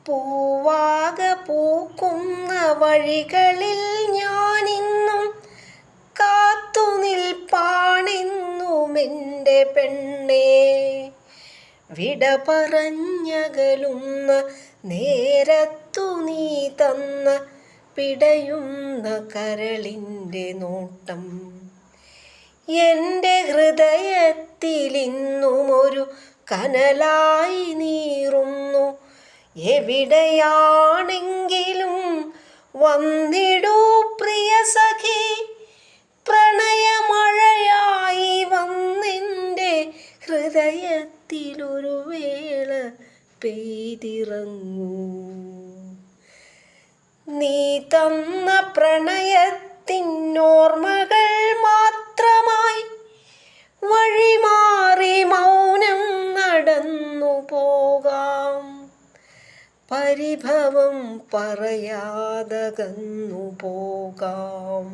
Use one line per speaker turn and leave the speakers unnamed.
പൂവാക പൂക്കുന്ന വഴികളിൽ ഞാനിന്നും കാത്തുനിൽപ്പാണെന്നുമെൻ്റെ പെണ്ണേ. വിട പറഞ്ഞകലുന്ന നേരത്തു നീ തന്ന പിടയുന്ന കരളിൻ്റെ നോട്ടം എൻ്റെ ഹൃദയത്തിലിന്നുമൊരു കനലായി നീറുന്നു. എവിടെയാണെങ്കിലും വന്നിടൂ പ്രിയ സഖി, പ്രണയമഴയായി വന്നെൻ്റെ ഹൃദയത്തിലൊരു വേള പെയ്തിറങ്ങൂ. നീ തന്ന പ്രണയത്തിനോർമ്മകൾ മാത്രമായി വഴിമാറി മൗനം നടന്നു പോകാം. പരിഭവം പറയാതകന്നു പോകാം.